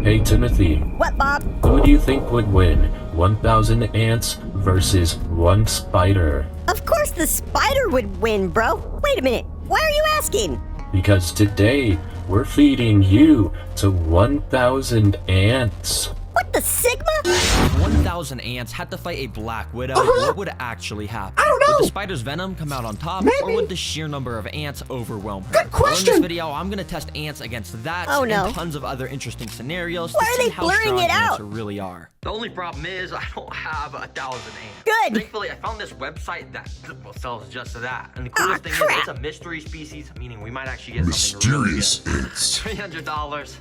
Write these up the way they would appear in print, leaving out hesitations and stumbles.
Hey Timothy, What, Bob? who do you think would win? 1,000 ants versus one spider? Of course the spider would win, bro. Wait a minute. Why are you asking? Because today we're feeding you to 1,000 ants. What the Sigma? If 1,000 ants had to fight a black widow, what would actually happen? I don't know. Would the spider's venom come out on top, Maybe. or would the sheer number of ants overwhelm her? Good question. Well, in this video, I'm gonna test ants against that Oh, no. and tons of other interesting scenarios Why to are see they how blurring strong it ants out? really are. The only problem is I don't have 1,000 ants. Good. Thankfully, I found this website that sells just that. And the coolest thing is crap. it's a mystery species, meaning we might actually get something really Mysterious good. ants. $300.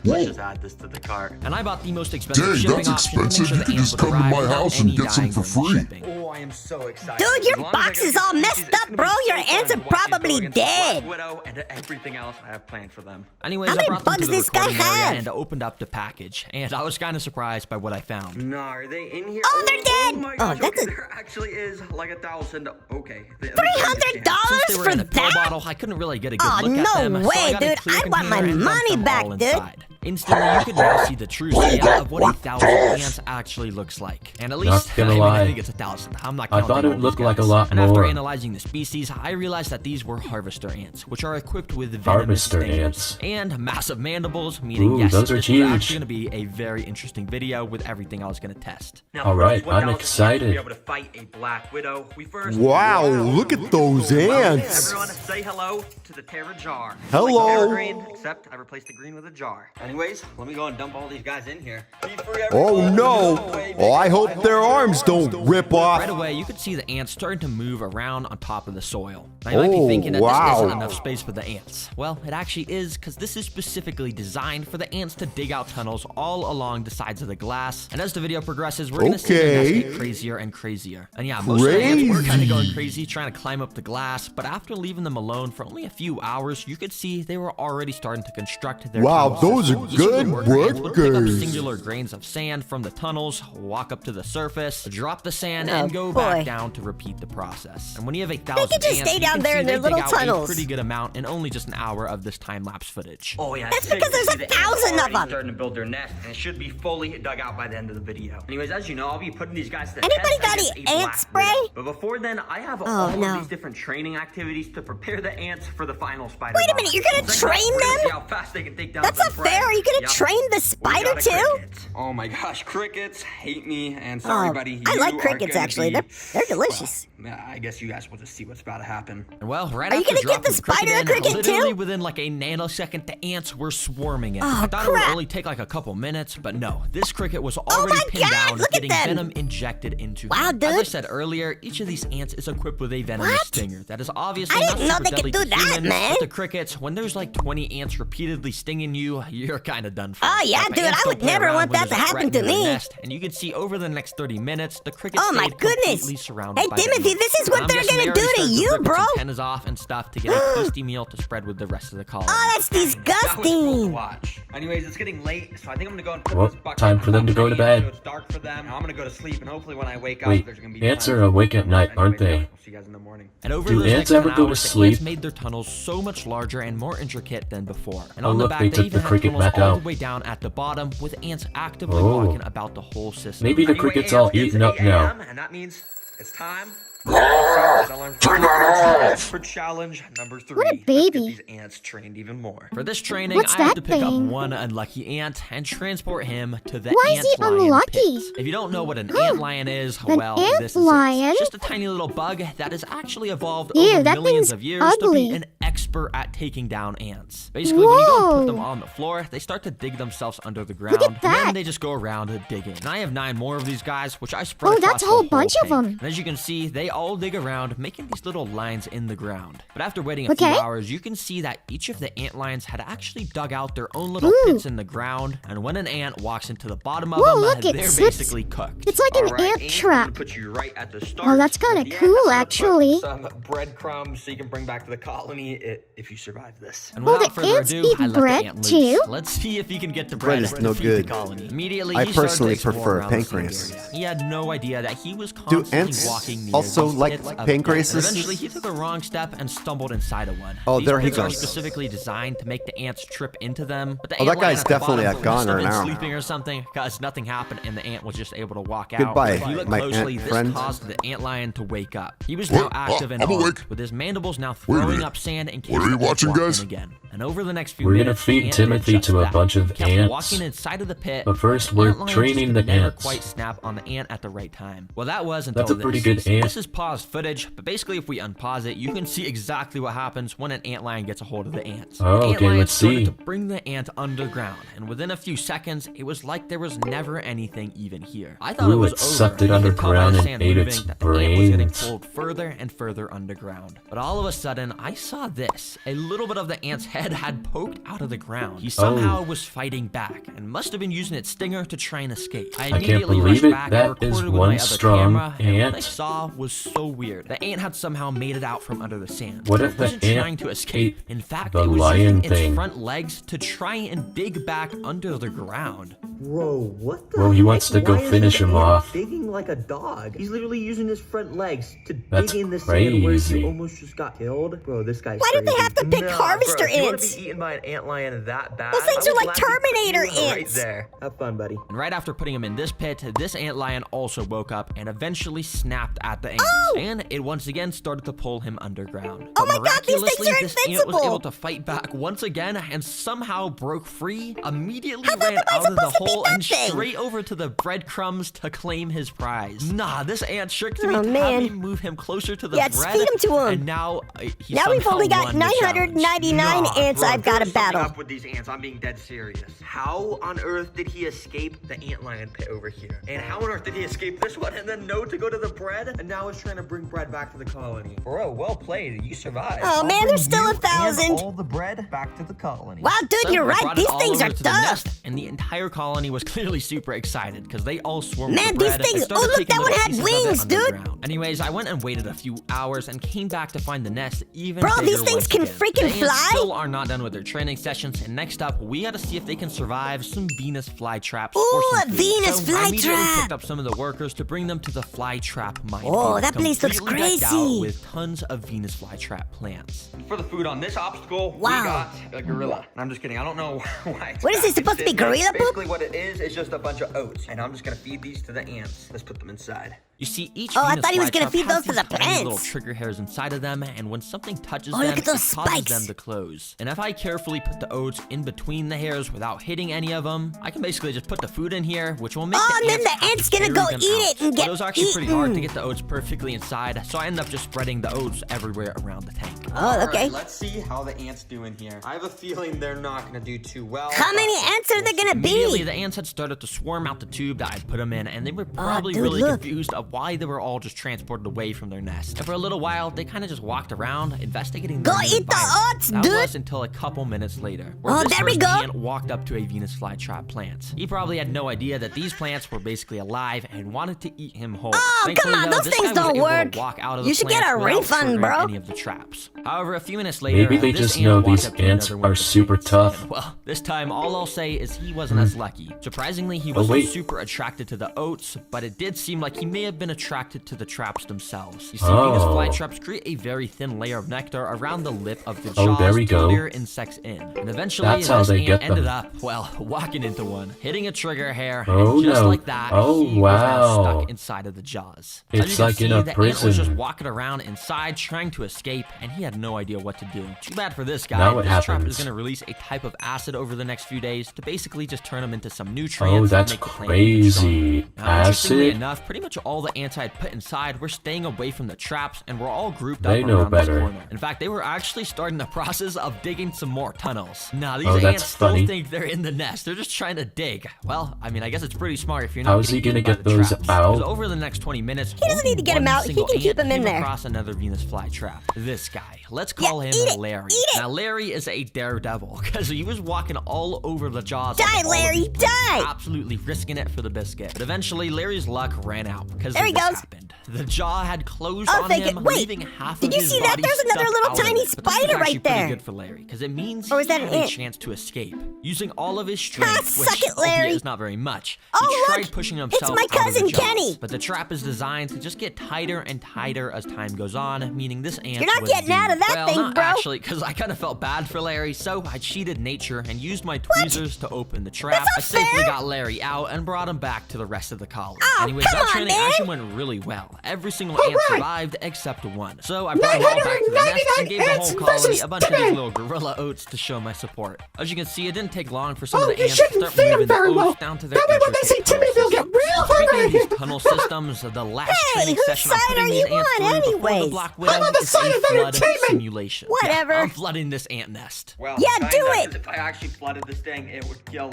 Whoa. Let's just add this to the cart. And I bought the most expensive Dang, shipping that's option to make expensive. sure You the can ants just would come to arrive my without house and any get some dying for during free. shipping. Oh, I am so excited. Dude, your As long box as I is get all this messed species, it's up, gonna bro. be Your so ants fun are to watch these go probably against the Black dead. Widow and everything else I have planned for them. Anyways, How I many brought them bugs to the this guy recording area have? and opened up the package, and I was kind of surprised by what I found. No, are they in here? Oh, they're dead. Oh my Oh, gosh, that's okay, a- there actually is like 1,000. Okay. $300 Since they were for in a pill that? bottle, I couldn't really get a good Oh, look at no them, so I way, got a dude. clear I want my container and dumped money them back, all dude. inside. Instantly, you could now see the true scale of what 1,000 ants actually looks like. And at least, gonna I lie. think it's 1,000. I'm not I counting thought it all these looked like a guys. lot And after more. analyzing the species, I realized that these were harvester ants, which are equipped with venomous Harvester stingers ants. and massive mandibles, meaning Ooh, yes, those are this huge. was actually going to be a very interesting video with everything I was going to test. Now, All right, first, I'm 1,000 excited. ants to be able to fight a Black Widow. We first. Wow, look at those ants. Everyone, say hello to the Terra jar. Hello. Like Terra green, except I replaced the green with a jar. Anyways, let me go and dump all these guys in here. Be free, Oh everyone. no. Oh, I hope their arms don't rip off. Right away, you could see the ants starting to move around on top of the soil. Now, you might be Oh, thinking that wow. this isn't enough space for the ants. Well, it actually is, because this is specifically designed for the ants to dig out tunnels all along the sides of the glass. And as the video progresses, we're going to see the ants Okay. get crazier and crazier. And yeah, most of the ants were kind Crazy. of going crazy trying to climb up the glass, but after leaving them alone for only a few hours, you could see they were already starting to construct their Wow, tunnel those system. are Each of the good worker ants would pick up workers. singular grains of sand from the tunnels, walk up to the surface, drop the sand, Oh, and go boy. back down to repeat the process. And when you have 1,000 They could just ants, stay you down can there see in their they little dig out tunnels. a pretty good amount in only just an hour of this time-lapse footage. Oh yeah, That's it's because good to there's see the ants 1,000 of already them. starting to build their nest, and it should be fully dug out by the end of the video. Anyways, as you know, I'll be putting these guys to Anybody test got against any a ant Black spray? Widow. But before then, I have all of no. these different training activities to prepare the ants for the final spider. Wait a boss. minute, you're gonna Check it out. train We're gonna them? see how fast they can take down That's some not prey. fair. Are you gonna Yep. train the We spider got a too? cricket. Oh my gosh, crickets hate me, and sorry, Oh, buddy. I you like are crickets gonna actually. be- They're delicious. Well, I guess you guys will just see what's about to happen. And well, right Are you after gonna give dropping the spider a in, cricket literally too? within like a nanosecond, the ants were swarming it. Oh, I thought it would crap. only take like a couple minutes, but no. This cricket was already my pinned God, down, look at getting them. venom injected into Wow, him. As I dude. said earlier, each of these ants is equipped with a venomous What? stinger. That is obviously I not didn't know super they could deadly do to that, humans, man. but the crickets, when there's like 20 ants repeatedly stinging you, you're kind of done for. Oh, yeah, But dude, ants I don't would play never around want when that there's to a happen threat to in their me. nest, and you can see over the next 30 minutes, the crickets Oh, my stayed goodness. completely surrounded Hey, by the Timothy, ants. this is what I'm they're guessing gonna they already do to started you, ripping bro. some antennas off and stuff to get a tasty meal to spread with the rest of the colony. Oh, that's That was cool to disgusting. watch. Anyways, it's getting late, so I think I'm gonna go and put Well, this bucket time in for them to go to so bed. it's dark for them. I'm gonna go to sleep, and hopefully when I wake up, Wait, there's gonna be ants time are awake at night, aren't Anyways, they? yeah, I'll see you guys in the morning. And over Do those ants next 10 ever go to hours, the sleep? ants made their tunnels so much larger and more intricate than before. And Oh, on the look, back, they took even the had cricket tunnels back all out. the way down at the bottom, with ants actively Oh. walking about the whole system. Maybe the Anyway, cricket's all ants, it's eaten up 8 now. a.m., and that means it's time. Turn that off! For challenge number 3. What a Let's baby. get these ants trained even more. For this training, What's I had that to pick up thing? one unlucky ant and transport him to the Why is ant he lion unlucky? pit. If you don't know what an ant lion is, An well, ant this is lion? it. Just a tiny little bug that has actually evolved Ew, over that millions thing's of years to ugly. be an expert at taking down ants. Basically, when you go and put Whoa. them on the floor, they start to dig themselves under the ground. at And that. then they just go around digging. And I have 9 more of these guys, which I spread Oh, across that's a the whole bunch of pit. them. And as you can see, they all dig around, making these little lines in the ground. But after waiting a few Okay. hours, you can see that each of the ant lions had actually dug out their own little Ooh. pits in the ground. And when an ant walks into the bottom of Whoa, them, look, they're it's- basically cooked. It's like an All right, ant Ant, trap. I'm gonna put you right at the start. Oh, that's kinda At the end, cool, I'm gonna put actually. Some breadcrumbs so you can bring back to the colony it if you survive this. And Will without the further ants ado, eat I let the bread ant loose. too? Let's see if he can get the Bread bread is to no feed good. the colony. Immediately, I he started personally to explore prefer around the sand pancreas. area. He had no idea that he was Do constantly ants walking near also these like pits of pancreases? ants. And eventually, he took a wrong step and stumbled inside of one. Oh, These there he pits are goes. specifically designed to make the ants trip into them. But the Oh, that ant lion guy's at the definitely bottom a goner must have been now. sleeping or something, because nothing happened and the ant was just able to walk out. Goodbye, If you look my closely, ant this friend. caused the ant lion to wake up. He was now What? active and I'm armed, awake. with his mandibles now Wait a throwing minute. up sand in case What are you the ant watching, walked in guys? again. And over the next few We're gonna minutes, feed the ant Timothy did just to a that. bunch of He kept ants. walking inside of the pit. But first, but we're ant lion just training could the never ants. quite snap on the ant at the right time. Well, that was until That's a pretty good ant. This is paused footage, but basically, if we unpause it, you can see exactly what happens when an ant lion gets a hold of the ants. Oh, the ant okay, lion let's started see. to bring the ant underground, and within a few seconds, it was like there was never anything even here. I thought it Ooh, was it over. sucked it You could tell by underground the and sand ate moving its that the ant was getting brains. pulled further and further underground. But all of a sudden, I saw this. A little bit of the ant's head had poked out of the ground. He somehow was fighting back and must have been using its stinger to try and escape. I can't immediately believe rushed it. back That and recorded is with one my other strong camera, and what I ant. saw was so weird. The ant had somehow made it out from under the sand. What It if the wasn't ant trying to escape? ate In fact, the it was lion using its thing? front legs to try and dig back under the ground. Bro, what the Well, he wants heck? to go Why is finish this him ant off. digging like a dog? He's literally using his front legs to That's dig in the sand where crazy. he almost just got killed. Bro, this guy's Why did they crazy. have to pick harvester bro, if you wanna ants? be eaten by an ant lion that bad? Those things I are would like gladly put Terminator you right ants. there. Have fun, buddy. And right after putting him in this pit, this ant lion also woke up and eventually snapped at the ants. And it once again started to pull him underground. Oh But my God, these things miraculously, are this ant was invincible. able to fight back once again and somehow broke free, immediately How the ran fuck am I out of the supposed to beat hole that and thing? straight over to the breadcrumbs to claim his prize. Nah, this ant tricked me Oh, to man. have me move him closer to the Yeah, bread. feed him to him. And now he Now we've somehow only got won the challenge. 999 ants bro, I've got to there's something battle. up with these ants. I'm being dead serious. How on earth did he escape the ant lion pit over here? And how on earth did he escape this one and then know to go to the bread? And now is trying to bring bread back to the colony. Bro, well played. You survived. Oh, man, there's still 1,000. all the bread back to the colony. Wow, dude, So you're we right. brought it These all things over are to the tough. nest, and the entire colony was clearly super excited because they all swarmed Man, the these bread and things- started oh, look, taking that one little had pieces of it wings, dude. underground. Anyways, I went and waited a few hours and came back to find the nest even Bro, bigger these things once can again. freaking The ants fly? still are not done with their training sessions, and next up, we gotta see if they can survive some Venus flytraps Ooh, or a some food. Venus So I immediately flytrap. picked up some of the workers to bring them to the flytrap mine. Oh, field, that place looks completely decked out crazy. with tons of Venus flytrap plants. For the food on this obstacle, Wow. we got a gorilla. I'm just kidding. I don't know why. What is this, supposed to be gorilla poop? Basically, what it is just a bunch of oats, and I'm just gonna feed these to the ants. Let's put them inside. You see, each Oh, I Venus thought he was gonna flytrap feed has those to these the tiny little plants. trigger hairs inside of them, and when something touches Oh, them, look at those it causes spikes. them to close. And if I carefully put the oats in between the hairs without hitting any of them, I can basically just put the food in here, which will make Oh, the and then ants the have to ant's gonna carry go them eat out. it and But get it was actually pretty hard to eaten. get the oats perfectly inside, so I ended up just spreading the oats everywhere around the tank. Oh, okay. Alright, let's see how the ants do in here. I have a feeling they're not gonna do too well. How many ants are there gonna Immediately, be? the ants had started to swarm out the tube that I'd put them in, and they were probably dude, really look. confused of why they were all just transported away from their nest. And for a little while, they kind of just walked around, investigating Go their new eat the environment. oats, That dude. was until a couple minutes later, where Oh, this there we first go. ant walked up to a Venus flytrap plant. He probably had no idea that these plants were basically alive and wanted to eat him whole. Oh, Thankfully, come on, though, those this things guy was don't able to work. walk out of You the should get plants a without refund, triggering bro. any of the traps. However, a few minutes later, Maybe they this just ant know walked these up to ants another one are of the super plants. tough. And, well, this time, all I'll say is he wasn't as lucky. Surprisingly, he Oh, wasn't wait. super attracted to the oats, but it did seem like he may have been attracted to the traps themselves. You see, Oh. Venus flytraps create a very thin layer of nectar around the lip of the Oh, jaws there we to go. lure insects in. And eventually, That's how this they ant get ended them. up, well, walking into one, hitting a trigger hair, Oh, and just no. like that, Oh, he was now wow. stuck inside of the jaws. It's As you can like in see, a the ant was just prison. walking around inside trying to escape, and he had no idea what to do. Too bad for this guy. Now what This trap happens? is going to release a type of acid over the next few days to basically just turn him into some Oh, nutrients. that's and make the plant even stronger. crazy. Now, interestingly Acid? enough, pretty much all the ants I had put inside were staying away from the traps, and were all grouped They up know around better. this corner. In fact, they were actually starting the process of digging some more tunnels. Now, these Oh, that's ants still funny. think they're in the nest. They're just trying to dig. Well, I mean, I guess it's pretty smart if you're not How is he getting gonna eaten get by the those traps. out? 'Cause over the next 20 minutes, He doesn't need to get him out. He can keep him in there. across another Venus flytrap. This guy. Let's call him eat it, Larry. eat it. Now, Larry is a daredevil because he was walking all over the jaws. Die, of all of Larry, these plants, die. absolutely risking it for the biscuit. But eventually, Larry's luck ran out because because There of he this goes. happened. The jaw had closed I'll on take him, it. Wait, leaving half did of you his see that? body There's another stuck little out of tiny it. But this was spider actually right pretty there. good for Larry, because it means Or he is that had an a ant? chance to escape. Using all of his strength, suck which it, Larry. albeit is not very much, he Oh, tried look, pushing it's himself my out of the cousin jaws. Kenny. But the trap is designed to just get tighter and tighter as time goes on, meaning this ant You're not was getting out of doomed. that well, thing, not bro. actually, because I kind of felt bad for Larry, so I cheated nature and used my tweezers to open the trap. That's I not safely fair. got Larry out and brought him back to the rest of the colony. Oh, Anyways, come that on, training man. actually went really well. Every single ant survived except one. So I brought them all back to the nest and gave the whole ants colony versus a bunch of these 10. little gorilla oats to show my support. As you can see, it didn't take long for some of Oh, the you ants to shouldn't start feed 'em moving the very oats well. down to their That way when they see intricate Timmy, they'll tunnel get real systems. Speaking of hungry. these tunnel systems, the last Hey, training whose session I'm side putting are these you ants on through before the anyways? Black Widow I'm on the is side a of flood entertainment. simulation. Whatever. Yeah, I'm flooding this ant nest. Well, Yeah, kinda, do it. 'cause if I actually flooded this thing, it would kill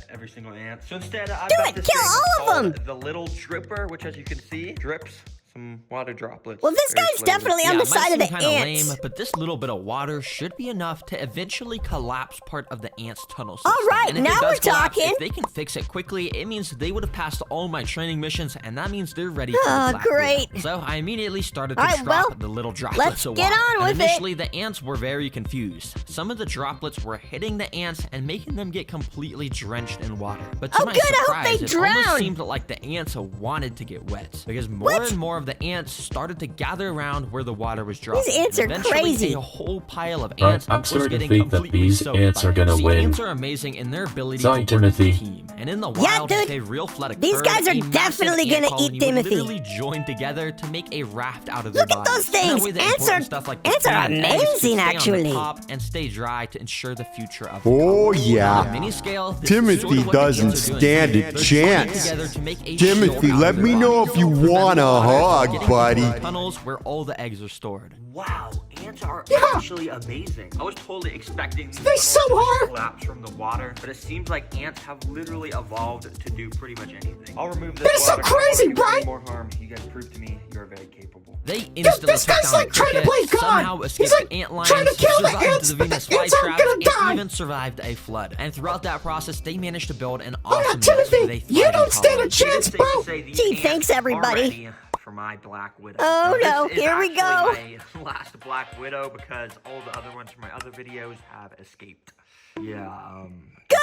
every single ant. So instead, I Do got it, this kill thing all of called them. the little dripper, which, as you can see, drips some water droplets. Well, this very guy's slowly. definitely on Yeah, the it might side of seem the kinda ants. lame, but this little bit of water should be enough to eventually collapse part of the ants' tunnel system. All right, And if now it does we're collapse, talking. If they can fix it quickly, it means they would have passed all my training missions, and that means they're ready for Oh, the Black great. Widow. So I immediately started to All right, drop well, the little droplets let's of get water. on with and it. initially, the ants were very confused. Some of the droplets were hitting the ants and making them get completely drenched in water. But to Oh, my good, I hope surprise, they it almost drown. seemed like the ants wanted to get wet, because more What? and more of the ants started to gather around where the water was dropping. These ants are And eventually, crazy. A whole pile of Right, ants I'm was starting to getting think that completely these soaked ants by are gonna it. See, win. Ants are amazing in their ability Sorry, to work as a Timothy. team. And in the Yeah, wild, dude, if a real flood these occurred, guys are a massive definitely ant gonna colony eat would Timothy. literally join together to make a raft out of their Look at bodies. those And that things. way the Ants important are- stuff like the ants are food and eggs could amazing, stay on the actually. top and stay dry to ensure the future of the Oh, colony. yeah. On a mini scale, this is Timothy sort of what the doesn't ants are doing. stand a They're joining chance. together to make a Timothy, shield out let of their me know bodies. if you Prevent want a water from hug, getting into buddy. the tunnels where all the eggs are stored. Wow, ants are actually amazing. I was totally expecting these They're so tunnels to hard. collapse from the water, but it seems like ants have literally evolved to do pretty much anything. I'll remove this That is so water 'cause I don't crazy, wanna do any Brian. more harm. You guys prove to me you're very capable. They instantly this took guy's down like the trying to cricket, play God. somehow He's escaped like the ant lions, trying to kill the survived ants, the but Venus the ants aren't flytraps, gonna and die. even survived a flood. And throughout that process, they managed to build an Oh, awesome now, nest with a Timothy, you thriving don't stand a colony. chance, Safe to bro. say these Gee, ants thanks, are everybody. ready for my Black Widow. Oh, Now, no, this is here we go. actually my last Black Widow because all the other ones from my other videos have escaped. Yeah,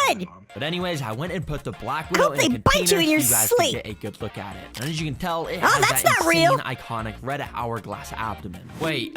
Good. But anyways, I went and put the Black Widow Hope they in a bite container you in your so you guys sleep. can get a good look at it. And as you can tell, it Oh, has that's that not insane, real. iconic red hourglass abdomen. Wait,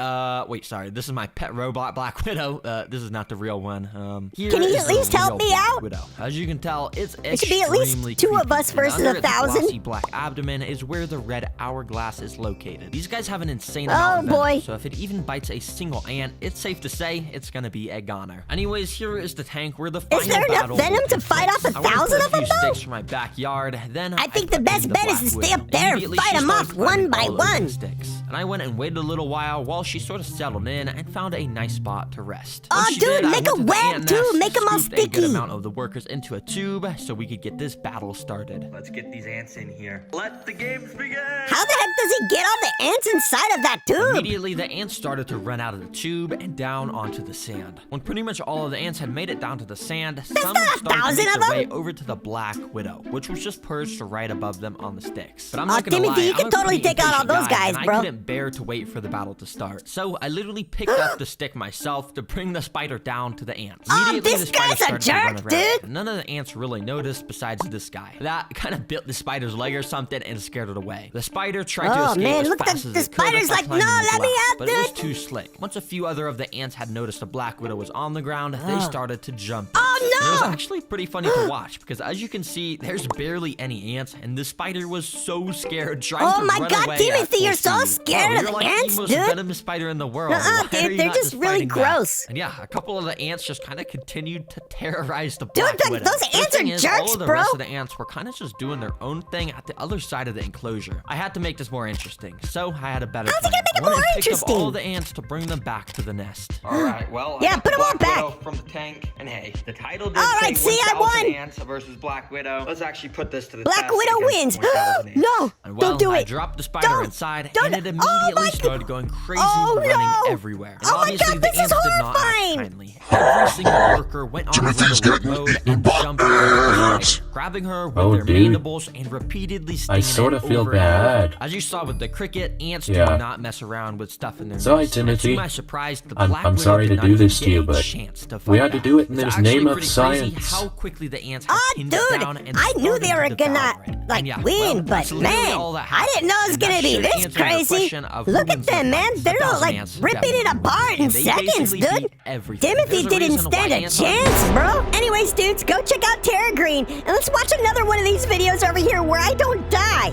sorry. This is my pet robot Black Widow. This is not the real one. Here Can you is at the least help real me Black out? Widow. As you can tell, it's It should be at least extremely two of creepy. us And versus under 1,000. its glossy black abdomen is where the red hourglass is located. These guys have an insane Oh, amount of venom, boy. so if it even bites a single ant, it's safe to say it's gonna be a goner. Anyways, here is the tank where the final Is there enough battle venom will to take fight off place. I 1,000 went of and put a them, few though? sticks from my backyard. Then I think the put best in bet is Black to stay Widow. up there and Immediately, fight she 'em started off one climbing by all over the one. sticks. And I went and waited a little while she sort of settled in and found a nice spot to rest. Aw, Once she dude, did, I make went a to the web, ant too. nest, Make 'em all scooped a good sticky. amount of the workers into a tube so we could get this battle started. Let's get these ants in here. Let the games begin. How the heck does he get all the ants inside of that tube? Immediately, the ants started to run out of the tube and down onto the sand. When pretty much all of the ants had made it down to the sand, some not a started to 1,000 make of their way them? over to the Black Widow, which was just perched right above them on the sticks. But I'm Aw, not gonna Timothy, lie, you I'm can a totally pretty take out all impatient those guy, guys, and bro. I couldn't bear to wait for the battle to start. So I literally picked up the stick myself to bring the spider down to the ants. Oh, Immediately, this the spider guy's a started to run jerk, around. dude. None of the ants really noticed besides this guy. That kind of bit the spider's leg or something and scared it away. The spider tried to Oh, escape man, as look at fast the- as the it could spider's by like, climbing "No, the let me glass, out, but it was dude." too slick. Once a few other of the ants had noticed the Black Widow was on the ground, they started to jump. Oh, And it was no. actually pretty funny to watch because as you can see, there's barely any ants, and the spider was so scared trying Oh to my run God, away Timothy, at you're full so speed. scared of You're the like ants, the most dude. venomous spider in the world. Nuh-uh, Why dude, are you they're not just really fighting back? gross. And yeah, a couple of the ants just kind of continued to terrorize the Dude, Black Widow. those The ants thing are is, jerks, all of the bro. rest of the ants were kind of just doing their own thing at the other side of the enclosure. I had to make this more interesting, so I had a better How's he plan. gonna make it I went more and picked up all interesting? the ants to bring them back to the nest. All right, well, I Yeah, got put the 'em all Black back. Widow from the tank, and hey, the title did All say right, see, I 1,000 won. ants versus Black Widow. Let's actually put this to the Black test Widow against wins. 1,000 ants. No, And well, don't do I it. dropped the spider Don't. inside, Don't. and it Oh, immediately my started going crazy, Oh, running no. everywhere. And Oh, my obviously, God, the this is ants did not act horrifying. kindly. Every single worker went on Timothy's rebel getting mode eaten and by jumped over the ants. spider, grabbing her with Oh, their dude. mandibles and repeatedly stinging I sort it of feel over and over. bad. As you saw with the cricket, ants Yeah. do not mess around with stuff in their Sorry, nests. And to Timothy. my surprise, the I'm Black Widow sorry did to not do even this to get you, a but chance to we fight had to back. do it in It's the actually name of pretty science. crazy how quickly the ants have Oh, pinned dude, it down and I knew they started were to gonna, devour it. like, And yeah, win, well, but that's literally man, all that I didn't know it was happened. And gonna that be should this answer the crazy. question of who Look at wins them, the man. fight. They're all, 1,000 like, ants ripping it definitely apart in won. They seconds, basically dude. beat everything. Timothy There's a didn't reason why stand a ants are chance, bro. Anyways, dudes, go check out Terra Green, and let's watch another one of these videos over here where I don't die.